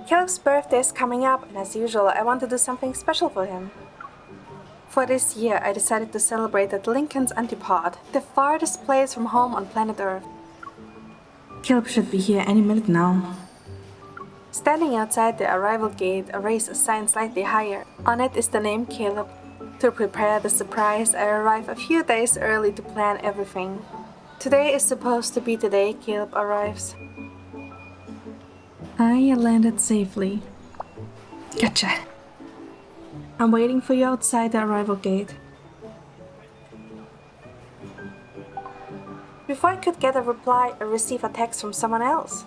Caleb's birthday is coming up, and as usual, I want to do something special for him. For this year, I decided to celebrate at Lincoln's Antipod, the farthest place from home on planet Earth. Caleb should be here any minute now. Standing outside the arrival gate, I raise a sign slightly higher. On it is the name Caleb. To prepare the surprise, I arrive a few days early to plan everything. Today is supposed to be the day Caleb arrives. I landed safely. Gotcha. I'm waiting for you outside the arrival gate. Before I could get a reply, I receive a text from someone else.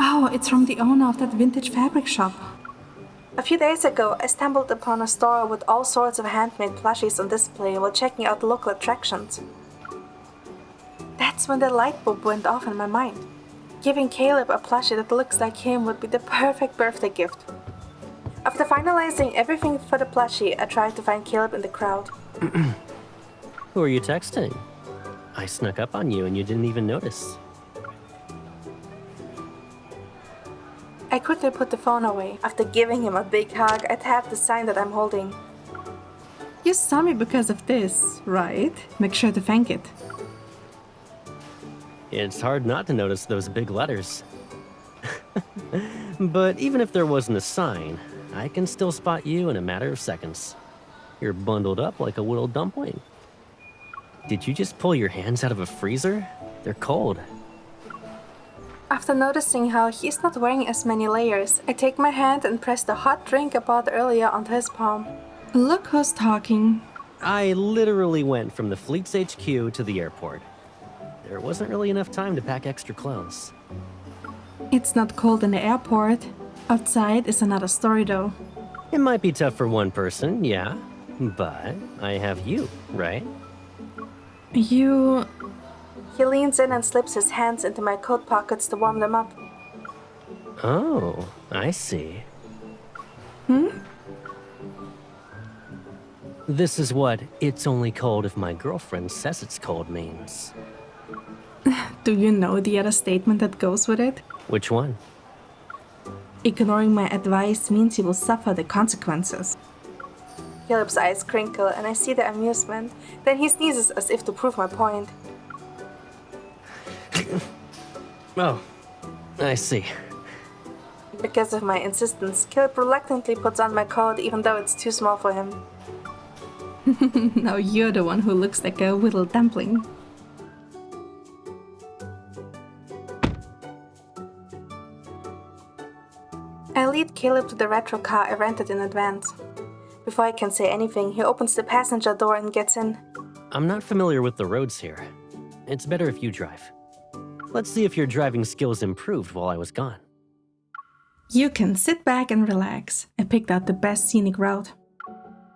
Oh, it's from the owner of that vintage fabric shop. A few days ago, I stumbled upon a store with all sorts of handmade plushies on display while checking out local attractions. That's when the light bulb went off in my mind. Giving Caleb a plushie that looks like him would be the perfect birthday gift. After finalizing everything for the plushie, I tried to find Caleb in the crowd. Who are you texting? I snuck up on you and you didn't even notice. I quickly put the phone away. After giving him a big hug, I tapped the sign that I'm holding. You saw me because of this, right? Make sure to thank it. It's hard not to notice those big letters. But even if there wasn't a sign, I can still spot you in a matter of seconds. You're bundled up like a whittled dumpling. Did you just pull your hands out of a freezer? They're cold. After noticing how he's not wearing as many layers, I take my hand and press the hot drink I bought earlier onto his palm. Look who's talking. I literally went from the Fleet's HQ to the airport. There wasn't really enough time to pack extra clothes. It's not cold in the airport. Outside is another story though. It might be tough for one person, yeah, but I have you, right? You... He leans in and slips his hands into my coat pockets to warm them up. Oh, I see. This is what "it's only cold if my girlfriend says it's cold" means. Do you know the other statement that goes with it? Which one? Ignoring my advice means you will suffer the consequences. Caleb's eyes crinkle and I see the amusement. Then he sneezes as if to prove my point. Oh, I see. Because of my insistence, Caleb reluctantly puts on my coat even though it's too small for him. Now you're the one who looks like a whittled dumpling. I lead Caleb to the retro car I rented in advance. Before I can say anything, he opens the passenger door and gets in. I'm not familiar with the roads here. It's better if you drive. Let's see if your driving skills improved while I was gone. You can sit back and relax. I picked out the best scenic route.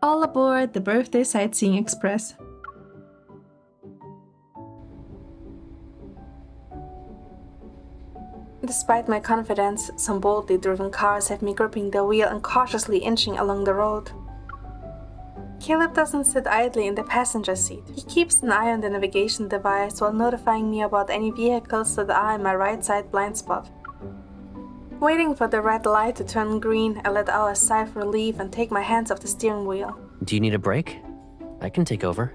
All aboard the Birthday Sightseeing Express. Despite my confidence, some boldly driven cars have me gripping the wheel and cautiously inching along the road. Caleb doesn't sit idly in the passenger seat. He keeps an eye on the navigation device while notifying me about any vehicles that are in my right side blind spot. Waiting for the red light to turn green, I let out a sigh of relief and take my hands off the steering wheel. Do you need a break? I can take over.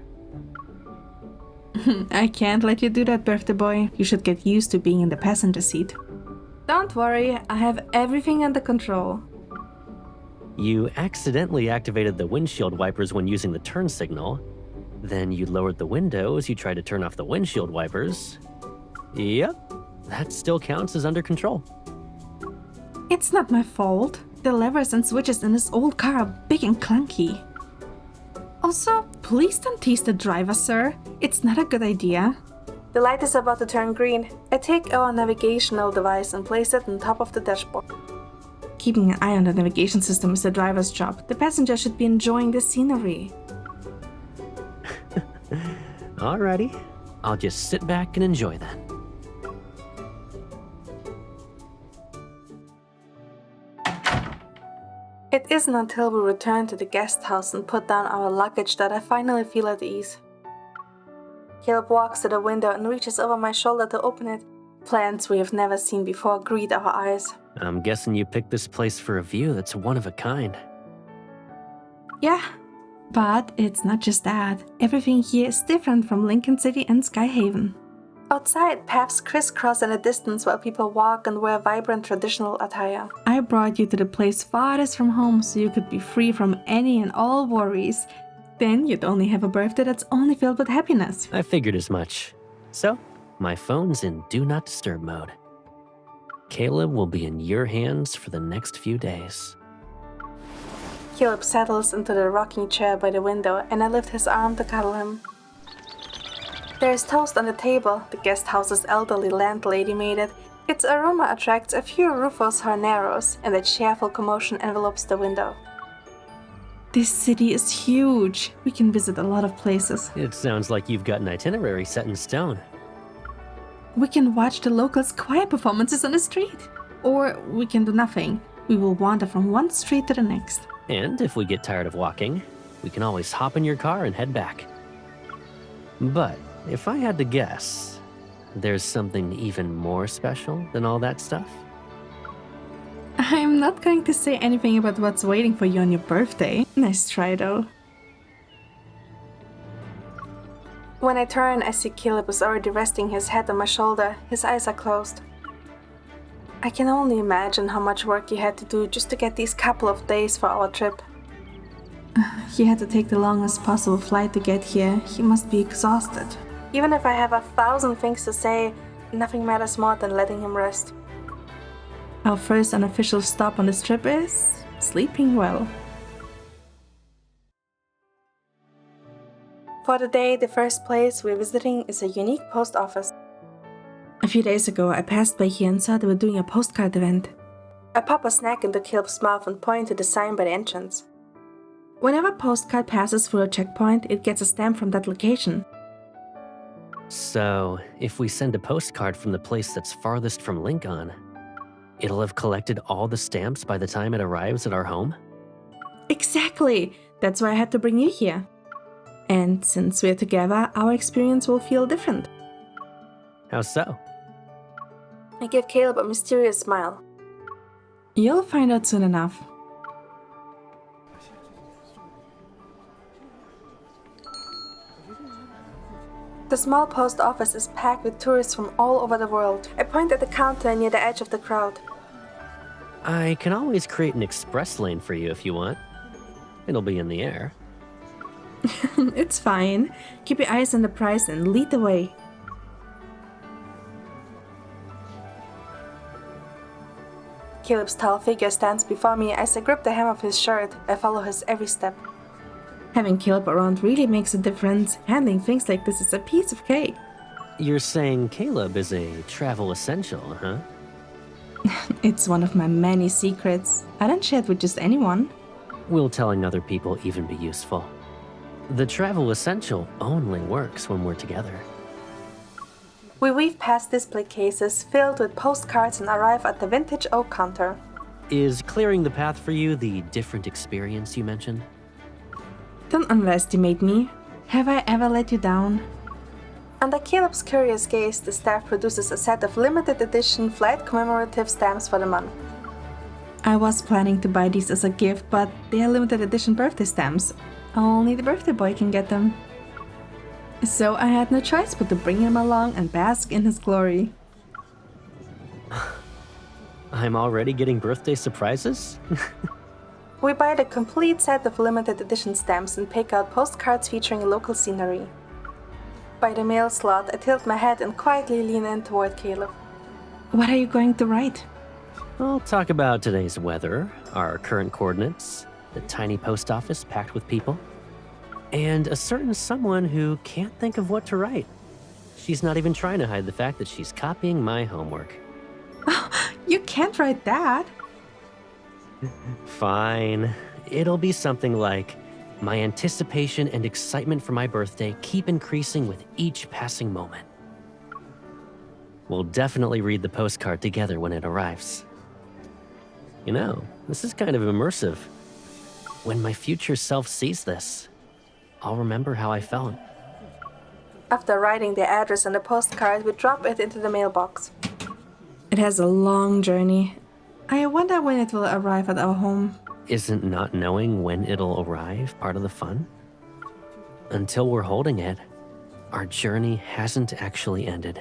I can't let you do that, birthday boy. You should get used to being in the passenger seat. Don't worry, I have everything under control. You accidentally activated the windshield wipers when using the turn signal. Then you lowered the window as you tried to turn off the windshield wipers. Yep, that still counts as under control. It's not my fault. The levers and switches in this old car are big and clunky. Also, please don't tease the driver, sir. It's not a good idea. The light is about to turn green. I take our navigational device and place it on top of the dashboard. Keeping an eye on the navigation system is the driver's job. The passenger should be enjoying the scenery. Alrighty, I'll just sit back and enjoy that. It isn't until we return to the guest house and put down our luggage that I finally feel at ease. Caleb walks to the window and reaches over my shoulder to open it. Plants we have never seen before greet our eyes. I'm guessing you picked this place for a view that's one of a kind. Yeah, but it's not just that. Everything here is different from Lincoln City and Skyhaven. Outside, paths crisscross in the distance while people walk and wear vibrant traditional attire. I brought you to the place farthest from home so you could be free from any and all worries. Then you'd only have a birthday that's only filled with happiness. I figured as much. So, my phone's in Do Not Disturb mode. Caleb will be in your hands for the next few days. Caleb settles into the rocking chair by the window and I lift his arm to cuddle him. There is toast on the table. The guest house's elderly landlady made it. Its aroma attracts a few Rufus Horneros, and a cheerful commotion envelopes the window. This city is huge. We can visit a lot of places. It sounds like you've got an itinerary set in stone. We can watch the locals' choir performances on the street. Or we can do nothing. We will wander from one street to the next. And if we get tired of walking, we can always hop in your car and head back. But if I had to guess, there's something even more special than all that stuff? I'm not going to say anything about what's waiting for you on your birthday. Nice try, though. When I turn, I see Caleb is already resting his head on my shoulder. His eyes are closed. I can only imagine how much work he had to do just to get these couple of days for our trip. He had to take the longest possible flight to get here. He must be exhausted. Even if I have 1,000 things to say, nothing matters more than letting him rest. Our first unofficial stop on this trip is sleeping well. For the day, the first place we're visiting is a unique post office. A few days ago, I passed by here and saw they were doing a postcard event. I pop a snack into Caleb's mouth and point to the sign by the entrance. Whenever a postcard passes through a checkpoint, it gets a stamp from that location. So, if we send a postcard from the place that's farthest from Lincoln, it'll have collected all the stamps by the time it arrives at our home? Exactly! That's why I had to bring you here. And since we're together, our experience will feel different. How so? I give Caleb a mysterious smile. You'll find out soon enough. The small post office is packed with tourists from all over the world. I point at the counter near the edge of the crowd. I can always create an express lane for you if you want. It'll be in the air. It's fine. Keep your eyes on the prize and lead the way. Caleb's tall figure stands before me as I grip the hem of his shirt. I follow his every step. Having Caleb around really makes a difference. Handling things like this is a piece of cake. You're saying Caleb is a travel essential, huh? It's one of my many secrets. I don't share it with just anyone. Will telling other people even be useful? The travel essential only works when we're together. We weave past display cases filled with postcards and arrive at the vintage oak counter. Is clearing the path for you the different experience you mentioned? Don't underestimate me. Have I ever let you down? Under Caleb's curious gaze, the staff produces a set of limited edition flight commemorative stamps for the month. I was planning to buy these as a gift, but they are limited edition birthday stamps. Only the birthday boy can get them. So I had no choice but to bring him along and bask in his glory. I'm already getting birthday surprises? We buy the complete set of limited edition stamps and pick out postcards featuring local scenery. By the mail slot, I tilt my head and quietly lean in toward Caleb. What are you going to write? I'll talk about today's weather, our current coordinates, the tiny post office packed with people, and a certain someone who can't think of what to write. She's not even trying to hide the fact that she's copying my homework. Oh, you can't write that. Fine. It'll be something like, my anticipation and excitement for my birthday keep increasing with each passing moment. We'll definitely read the postcard together when it arrives. You know, this is kind of immersive. When my future self sees this, I'll remember how I felt. After writing the address on the postcard, we drop it into the mailbox. It has a long journey. I wonder when it will arrive at our home. Isn't not knowing when it'll arrive part of the fun? Until we're holding it, our journey hasn't actually ended.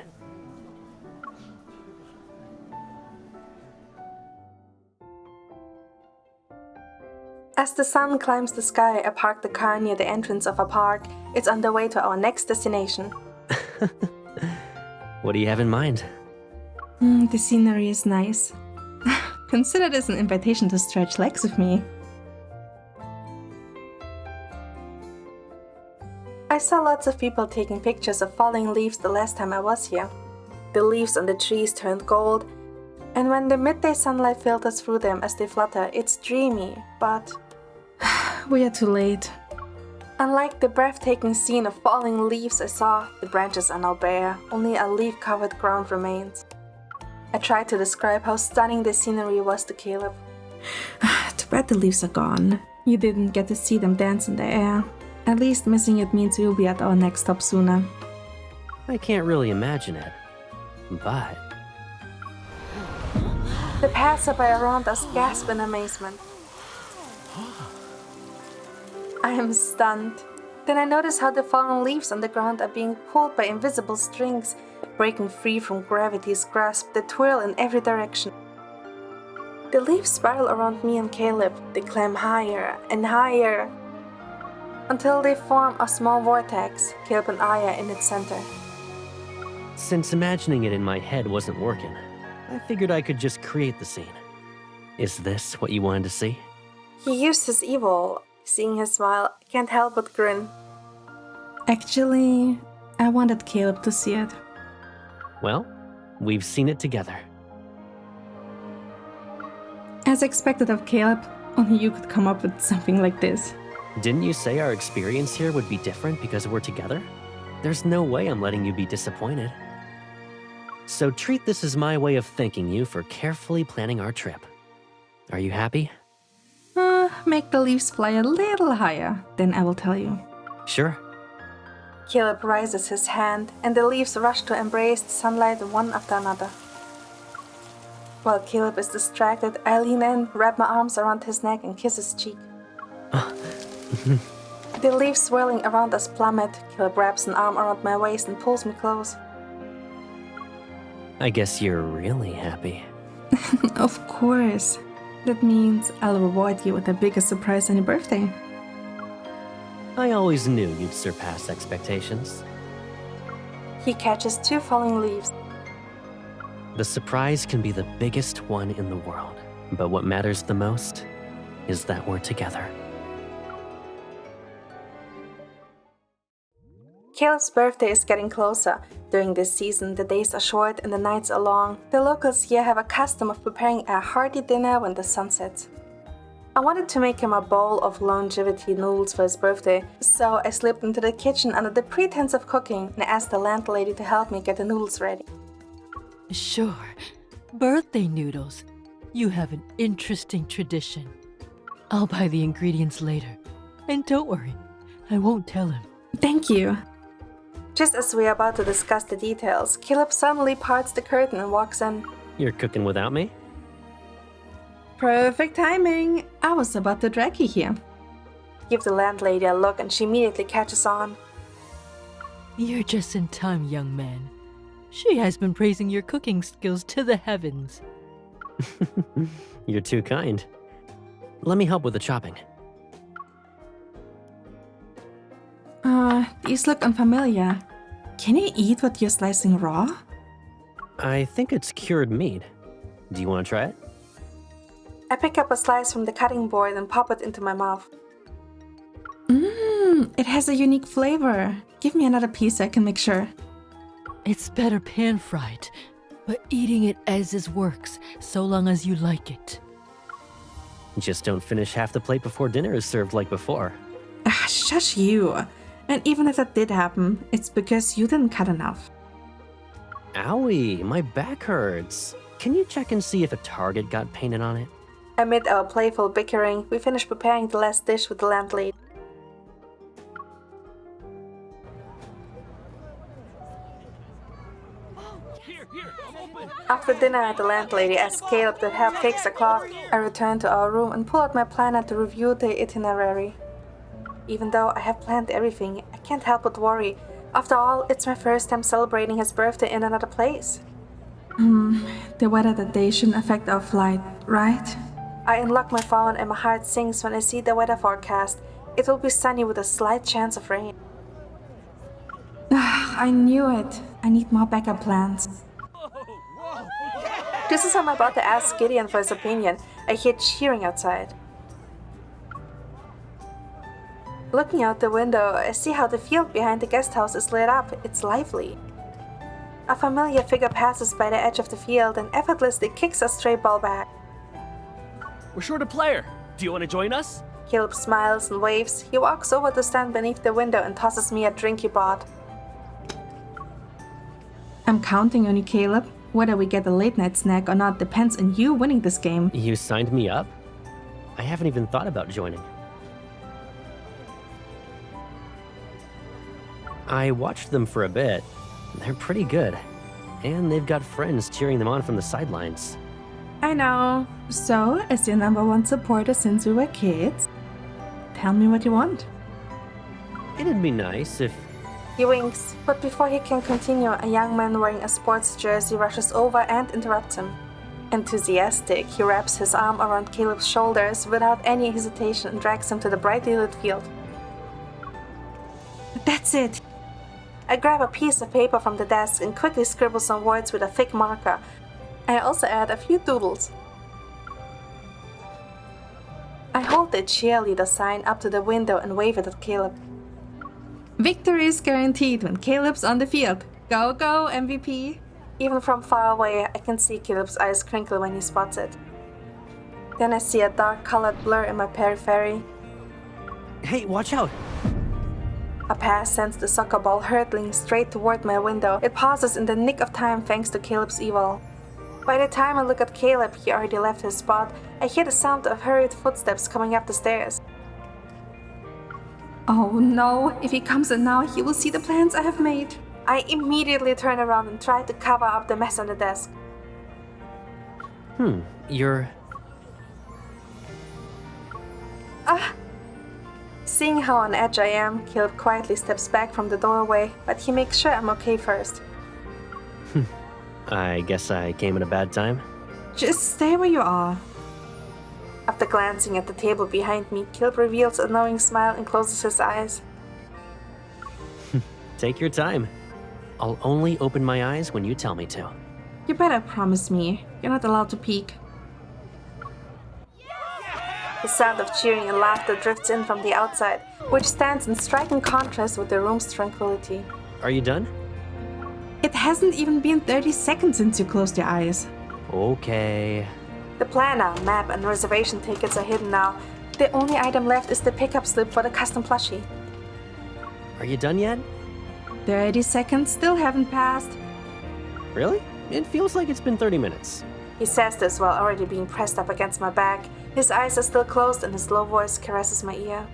As the sun climbs the sky, I park the car near the entrance of a park. It's on the way to our next destination. What do you have in mind? The scenery is nice. Consider this an invitation to stretch legs with me. I saw lots of people taking pictures of falling leaves the last time I was here. The leaves on the trees turned gold, and when the midday sunlight filters through them as they flutter, it's dreamy, but we are too late. Unlike the breathtaking scene of falling leaves I saw, the branches are now bare, only a leaf-covered ground remains. I tried to describe how stunning the scenery was to Caleb. Too bad the leaves are gone. You didn't get to see them dance in the air. At least missing it means we'll be at our next stop sooner. I can't really imagine it, but... The passerby around us gasp in amazement. I am stunned. Then I notice how the fallen leaves on the ground are being pulled by invisible strings, breaking free from gravity's grasp that twirl in every direction. The leaves spiral around me and Caleb. They climb higher and higher until they form a small vortex. Caleb and I are in its center. Since imagining it in my head wasn't working, I figured I could just create the scene. Is this what you wanted to see? He used his evil. Seeing his smile, I can't help but grin. Actually, I wanted Caleb to see it. Well, we've seen it together. As expected of Caleb, only you could come up with something like this. Didn't you say our experience here would be different because we're together? There's no way I'm letting you be disappointed. So treat this as my way of thanking you for carefully planning our trip. Are you happy? Make the leaves fly a little higher, then I will tell you. Sure. Caleb raises his hand, and the leaves rush to embrace the sunlight one after another. While Caleb is distracted, I lean in, wrap my arms around his neck, and kiss his cheek. The leaves swirling around us plummet. Caleb wraps an arm around my waist and pulls me close. I guess you're really happy. Of course. That means I'll reward you with the biggest surprise on your birthday. I always knew you'd surpass expectations. He catches 2 falling leaves. The surprise can be the biggest one in the world, but what matters the most is that we're together. Caleb's birthday is getting closer. During this season, the days are short and the nights are long. The locals here have a custom of preparing a hearty dinner when the sun sets. I wanted to make him a bowl of longevity noodles for his birthday, so I slipped into the kitchen under the pretense of cooking and asked the landlady to help me get the noodles ready. Sure. Birthday noodles. You have an interesting tradition. I'll buy the ingredients later. And don't worry, I won't tell him. Thank you. Just as we are about to discuss the details, Caleb suddenly parts the curtain and walks in. You're cooking without me? Perfect timing. I was about to drag you here. Give the landlady a look and she immediately catches on. You're just in time, young man. She has been praising your cooking skills to the heavens. You're too kind. Let me help with the chopping. These look unfamiliar. Can you eat what you're slicing raw? I think it's cured meat. Do you want to try it? I pick up a slice from the cutting board and pop it into my mouth. It has a unique flavor. Give me another piece so I can make sure. It's better pan-fried, but eating it as is works, so long as you like it. Just don't finish half the plate before dinner is served like before. Shush you. And even if that did happen, it's because you didn't cut enough. Owie, my back hurts. Can you check and see if a target got painted on it? Amid our playful bickering, we finish preparing the last dish with the landlady. Here, I'm open. After dinner, the landlady asked Caleb to help fix a clock. I returned to our room and pulled out my planner to review the itinerary. Even though I have planned everything, I can't help but worry. After all, it's my first time celebrating his birthday in another place. The weather that day shouldn't affect our flight, right? I unlock my phone and my heart sinks when I see the weather forecast. It will be sunny with a slight chance of rain. I knew it. I need more backup plans. Just as I'm about to ask Gideon for his opinion, I hear cheering outside. Looking out the window, I see how the field behind the guest house is lit up. It's lively. A familiar figure passes by the edge of the field and effortlessly kicks a stray ball back. We're short a player. Do you want to join us? Caleb smiles and waves. He walks over to stand beneath the window and tosses me a drink he bought. I'm counting on you, Caleb. Whether we get a late night snack or not depends on you winning this game. You signed me up? I haven't even thought about joining. I watched them for a bit. They're pretty good. And they've got friends cheering them on from the sidelines. I know. So, as your #1 supporter since we were kids, tell me what you want. It'd be nice if... He winks, but before he can continue, a young man wearing a sports jersey rushes over and interrupts him. Enthusiastic, he wraps his arm around Caleb's shoulders without any hesitation and drags him to the brightly lit field. That's it! I grab a piece of paper from the desk and quickly scribble some words with a thick marker. I also add a few doodles. I hold the cheerleader sign up to the window and wave it at Caleb. Victory is guaranteed when Caleb's on the field. Go, go, MVP! Even from far away, I can see Caleb's eyes crinkle when he spots it. Then I see a dark-colored blur in my periphery. Hey, watch out! A pass sends the soccer ball hurtling straight toward my window. It pauses in the nick of time thanks to Caleb's evil. By the time I look at Caleb, he already left his spot. I hear the sound of hurried footsteps coming up the stairs. Oh no, if he comes in now, he will see the plans I have made. I immediately turn around and try to cover up the mess on the desk. You're... Seeing how on edge I am, Caleb quietly steps back from the doorway, but he makes sure I'm okay first. I guess I came at a bad time. Just stay where you are. After glancing at the table behind me, Caleb reveals a knowing smile and closes his eyes. Take your time. I'll only open my eyes when you tell me to. You better promise me. You're not allowed to peek. The sound of cheering and laughter drifts in from the outside, which stands in striking contrast with the room's tranquility. Are you done? It hasn't even been 30 seconds since you closed your eyes. Okay. The planner, map, and reservation tickets are hidden now. The only item left is the pickup slip for the custom plushie. Are you done yet? 30 seconds still haven't passed. Really? It feels like it's been 30 minutes. He says this while already being pressed up against my back. His eyes are still closed and his low voice caresses my ear.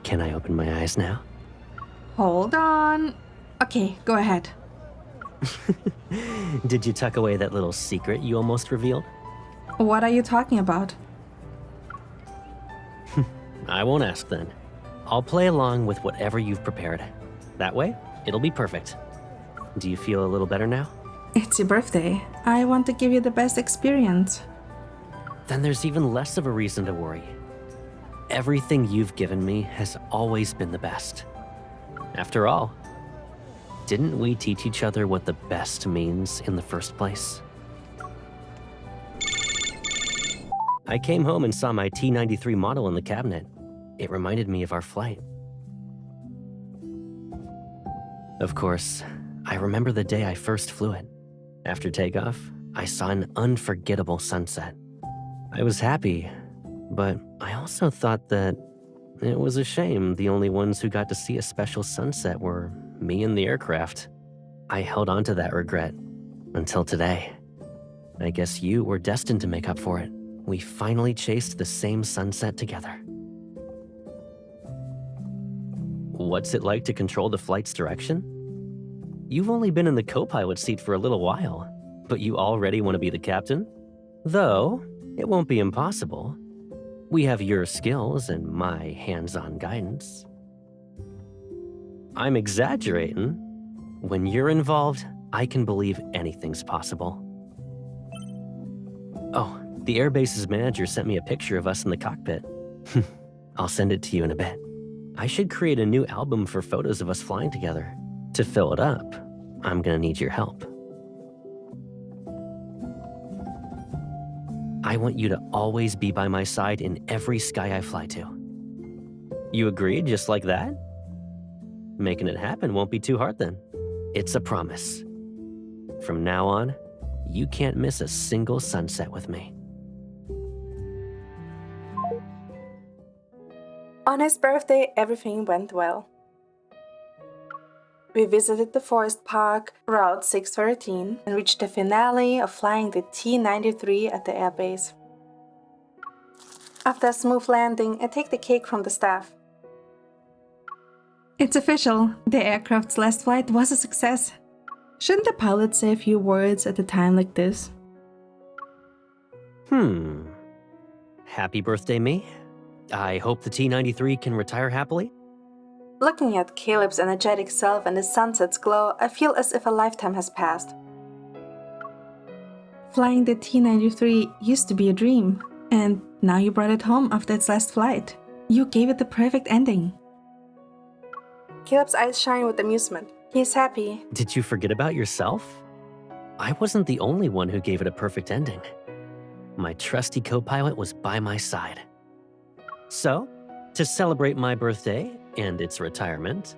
Can I open my eyes now? Hold on. Okay, go ahead. Did you tuck away that little secret you almost revealed? What are you talking about? I won't ask then. I'll play along with whatever you've prepared. That way, it'll be perfect. Do you feel a little better now? It's your birthday. I want to give you the best experience. Then there's even less of a reason to worry. Everything you've given me has always been the best. After all, didn't we teach each other what the best means in the first place? I came home and saw my T-93 model in the cabinet. It reminded me of our flight. Of course, I remember the day I first flew it. After takeoff, I saw an unforgettable sunset. I was happy, but I also thought that it was a shame the only ones who got to see a special sunset were me and the aircraft. I held on to that regret until today. I guess you were destined to make up for it. We finally chased the same sunset together. What's it like to control the flight's direction? You've only been in the co-pilot seat for a little while. But you already want to be the captain? Though, it won't be impossible. We have your skills and my hands-on guidance. I'm exaggerating. When you're involved, I can believe anything's possible. Oh, the airbase's manager sent me a picture of us in the cockpit. I'll send it to you in a bit. I should create a new album for photos of us flying together. To fill it up, I'm gonna need your help. I want you to always be by my side in every sky I fly to. You agreed just like that? Making it happen won't be too hard then. It's a promise. From now on, you can't miss a single sunset with me. On his birthday, everything went well. We visited the forest park, Route 613, and reached the finale of flying the T-93 at the airbase. After a smooth landing, I take the cake from the staff. It's official, the aircraft's last flight was a success. Shouldn't the pilot say a few words at a time like this? Happy birthday, me. I hope the T-93 can retire happily. Looking at Caleb's energetic self and the sunset's glow, I feel as if a lifetime has passed. Flying the T-93 used to be a dream, and now you brought it home after its last flight. You gave it the perfect ending. Caleb's eyes shine with amusement. He's happy. Did you forget about yourself? I wasn't the only one who gave it a perfect ending. My trusty co-pilot was by my side. So, to celebrate my birthday and its retirement,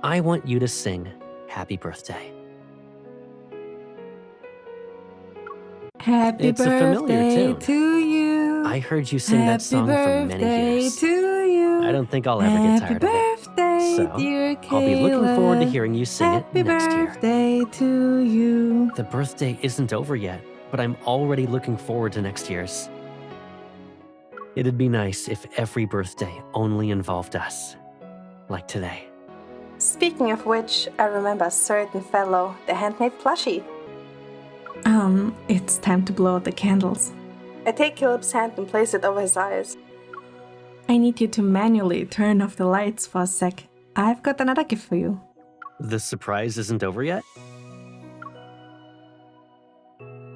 I want you to sing Happy Birthday. Happy It's a familiar birthday tune. to you. I heard you sing that song for many years. Happy birthday to you. I don't think I'll ever get tired of it. Birthday, So, dear I'll be looking forward to Caleb. hearing you sing Happy it next year. birthday to you. The birthday isn't over yet, but I'm already looking forward to next year's. It'd be nice if every birthday only involved us, like today. Speaking of which, I remember a certain fellow, the handmade plushie. It's time to blow out the candles. I take Caleb's hand and place it over his eyes. I need you to manually turn off the lights for a sec. I've got another gift for you. The surprise isn't over yet?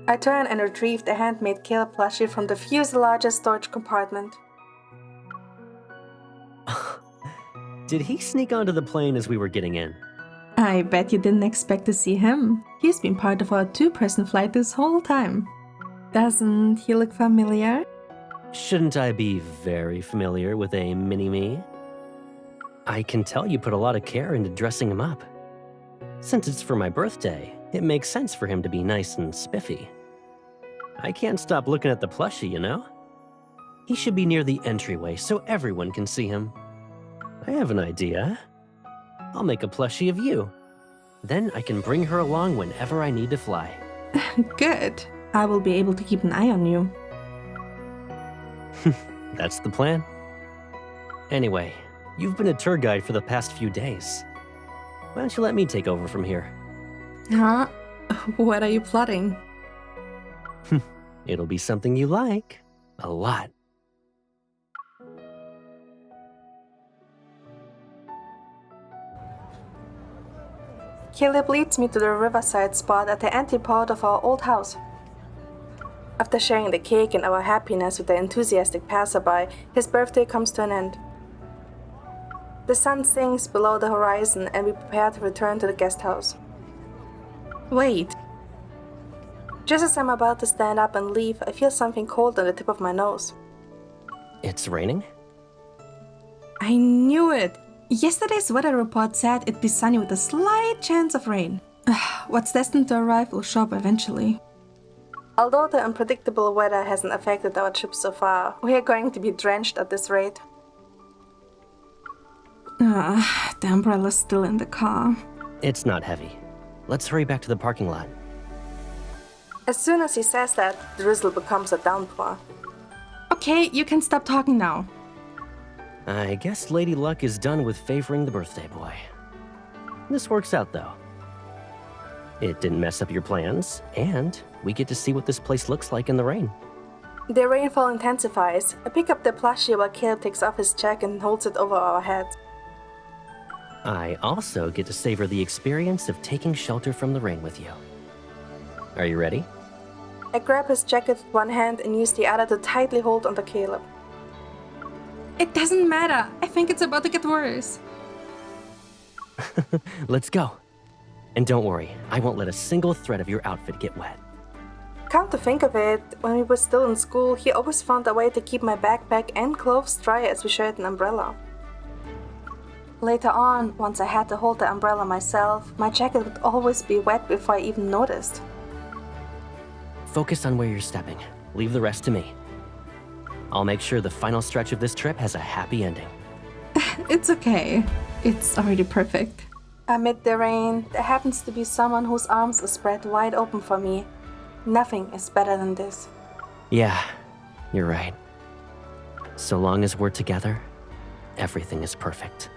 I turn and retrieve the handmade Caleb plushie from the fuselage's storage compartment. Did he sneak onto the plane as we were getting in? I bet you didn't expect to see him. He's been part of our two-person flight this whole time. Doesn't he look familiar? Shouldn't I be very familiar with a mini-me? I can tell you put a lot of care into dressing him up. Since it's for my birthday, it makes sense for him to be nice and spiffy. I can't stop looking at the plushie, you know? He should be near the entryway so everyone can see him. I have an idea. I'll make a plushie of you. Then I can bring her along whenever I need to fly. Good. I will be able to keep an eye on you. That's the plan. Anyway, you've been a tour guide for the past few days. Why don't you let me take over from here? Huh? What are you plotting? It'll be something you like. A lot. Caleb leads me to the riverside spot at the antipode of our old house. After sharing the cake and our happiness with the enthusiastic passerby, his birthday comes to an end. The sun sinks below the horizon and we prepare to return to the guest house. Wait. Just as I'm about to stand up and leave, I feel something cold on the tip of my nose. It's raining? I knew it! Yesterday's weather report said it'd be sunny with a slight chance of rain. What's destined to arrive will show up eventually. Although the unpredictable weather hasn't affected our trip so far, we are going to be drenched at this rate. The umbrella's still in the car. It's not heavy. Let's hurry back to the parking lot. As soon as he says that, the drizzle becomes a downpour. Okay, you can stop talking now. I guess Lady Luck is done with favoring the birthday boy. This works out, though. It didn't mess up your plans, and we get to see what this place looks like in the rain. The rainfall intensifies. I pick up the plushie while Caleb takes off his jacket and holds it over our heads. I also get to savor the experience of taking shelter from the rain with you. Are you ready? I grab his jacket with one hand and use the other to tightly hold onto Caleb. It doesn't matter. I think it's about to get worse. Let's go. And don't worry, I won't let a single thread of your outfit get wet. Come to think of it, when we were still in school, he always found a way to keep my backpack and clothes dry as we shared an umbrella. Later on, once I had to hold the umbrella myself, my jacket would always be wet before I even noticed. Focus on where you're stepping. Leave the rest to me. I'll make sure the final stretch of this trip has a happy ending. It's okay. It's already perfect. Amid the rain, there happens to be someone whose arms are spread wide open for me. Nothing is better than this. Yeah, you're right. So long as we're together, everything is perfect.